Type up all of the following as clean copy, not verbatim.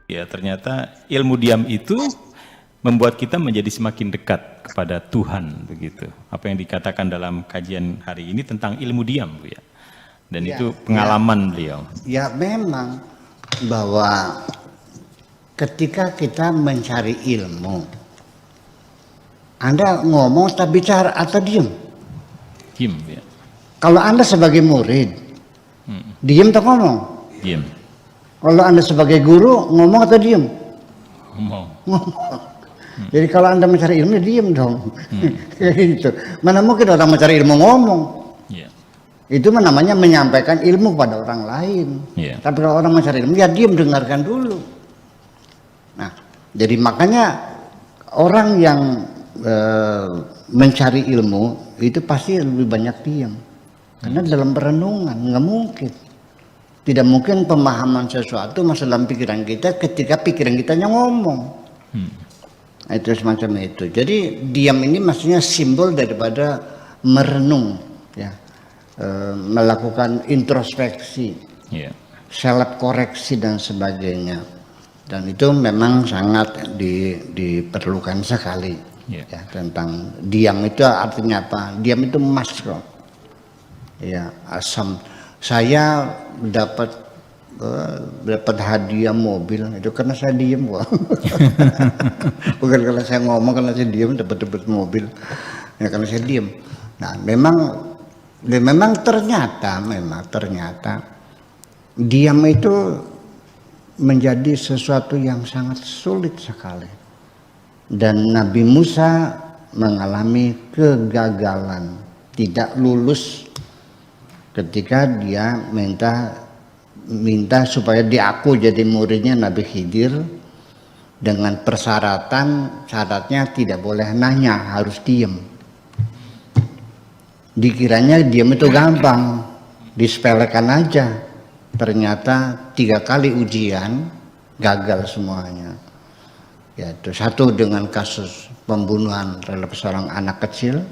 Ya, ternyata ilmu diam itu membuat kita menjadi semakin dekat kepada Tuhan, begitu. Apa yang dikatakan dalam kajian hari ini tentang ilmu diam, Bu ya. Dan Ya, itu pengalaman beliau. Ya memang bahwa ketika kita mencari ilmu, Anda ngomong tak bicara atau diem? Diam, ya. Kalau Anda sebagai murid, diem atau ngomong? Diam. Kalau Anda sebagai guru, ngomong atau diem? Ngomong. Jadi kalau Anda mencari ilmu, diem dong. Kayak gitu. Mana mungkin orang mencari ilmu ngomong? Ya. Itu namanya menyampaikan ilmu pada orang lain. Ya. Tapi kalau orang mencari ilmu, ya diem, dengarkan dulu. Nah, jadi makanya orang yang mencari ilmu itu pasti lebih banyak diam. Karena dalam perenungan nggak mungkin. Tidak mungkin pemahaman sesuatu masuk dalam pikiran kita ketika pikiran kita ngomong. Nah, itu semacam itu. Jadi diam ini maksudnya simbol daripada merenung, ya, melakukan introspeksi, self koreksi dan sebagainya. Dan itu memang sangat diperlukan sekali. Ya, tentang diam itu artinya apa? Diam itu emas kok. Ya, asam. Saya dapat hadiah mobil itu karena saya diem kok. Bukan karena saya ngomong, karena saya diem dapat mobil. Ya karena saya diem. Nah, memang ternyata diam itu menjadi sesuatu yang sangat sulit sekali. Dan Nabi Musa mengalami kegagalan, tidak lulus ketika dia minta supaya diaku jadi muridnya Nabi Khidir dengan syaratnya tidak boleh nanya, harus diem. Dikiranya diem itu gampang, disepelekan aja. Ternyata 3 kali ujian gagal semuanya. Yaitu satu dengan kasus pembunuhan terhadap seorang anak kecil,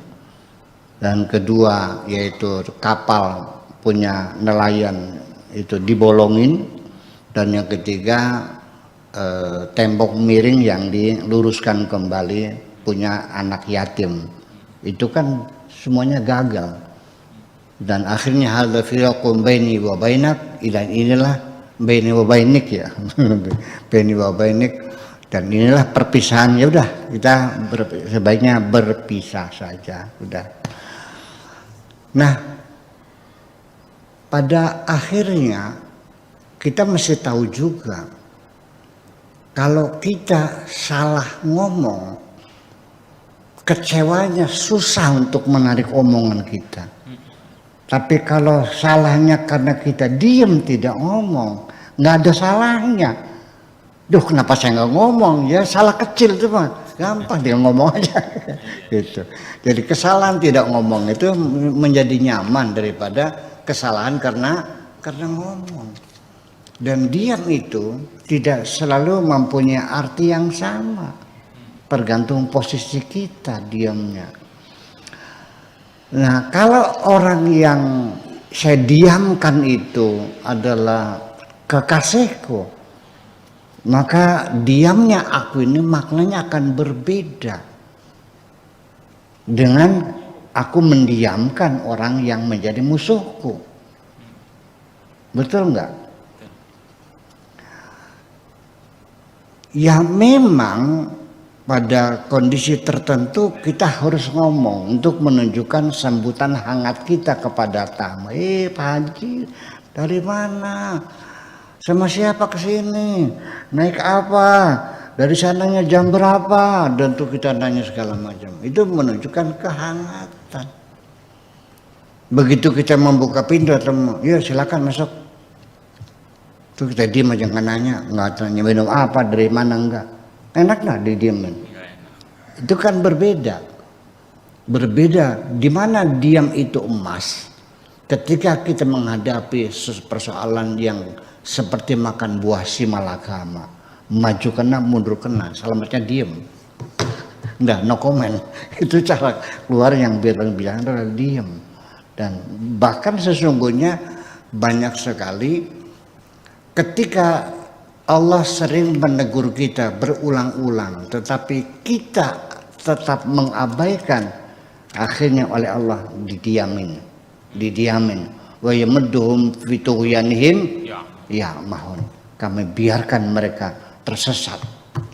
dan kedua yaitu kapal punya nelayan itu dibolongin, dan yang ketiga tembok miring yang diluruskan kembali punya anak yatim. Itu kan semuanya gagal. Dan akhirnya hadza firaqun baini wa bainak, inilah baini wa bainik ya. Baini wa bainik, dan inilah perpisahan. Ya udah, kita sebaiknya berpisah saja, udah. Nah, pada akhirnya kita mesti tahu juga kalau kita salah ngomong, kecewanya susah untuk menarik omongan kita. Tapi kalau salahnya karena kita diem tidak ngomong, nggak ada salahnya. Duh, kenapa saya nggak ngomong? Ya salah kecil tuh Pak, gampang dia ngomong aja. Gitu. Jadi kesalahan tidak ngomong itu menjadi nyaman daripada kesalahan karena ngomong. Dan diam itu tidak selalu mempunyai arti yang sama, tergantung posisi kita diamnya. Nah, kalau orang yang saya diamkan itu adalah kekasihku, maka diamnya aku ini maknanya akan berbeda dengan aku mendiamkan orang yang menjadi musuhku. Betul enggak? Ya memang pada kondisi tertentu kita harus ngomong untuk menunjukkan sambutan hangat kita kepada tamu. Pak Haji, dari mana? Sama siapa ke sini? Naik apa? Dari sananya jam berapa? Dan tuh kita nanya segala macam. Itu menunjukkan kehangatan. Begitu kita membuka pintu atau ya silakan masuk. Tuh kita diam aja, nggak nanya, nggak tanya minum apa, dari mana, enggak. Enak nggak didiemin? Itu kan berbeda. Berbeda. Di mana diam itu emas? Ketika kita menghadapi persoalan yang seperti makan buah si malakama, maju kena mundur kena, selamatnya diem. Enggak, no comment. Itu cara keluar yang bilang adalah diem. Dan bahkan sesungguhnya banyak sekali ketika Allah sering menegur kita berulang-ulang, tetapi kita tetap mengabaikan. Akhirnya oleh Allah didiamin. Wa yamudduhum fi tughyanihim ya mahun. Kami biarkan mereka tersesat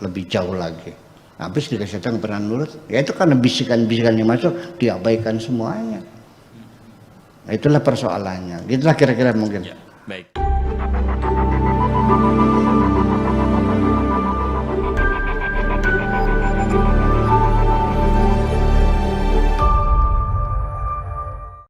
lebih jauh lagi. Habis dikasih setan pernah nurut, ya itu karena bisikan-bisikan yang masuk diabaikan semuanya. Itulah persoalannya. Itulah kira-kira mungkin. Ya, baik.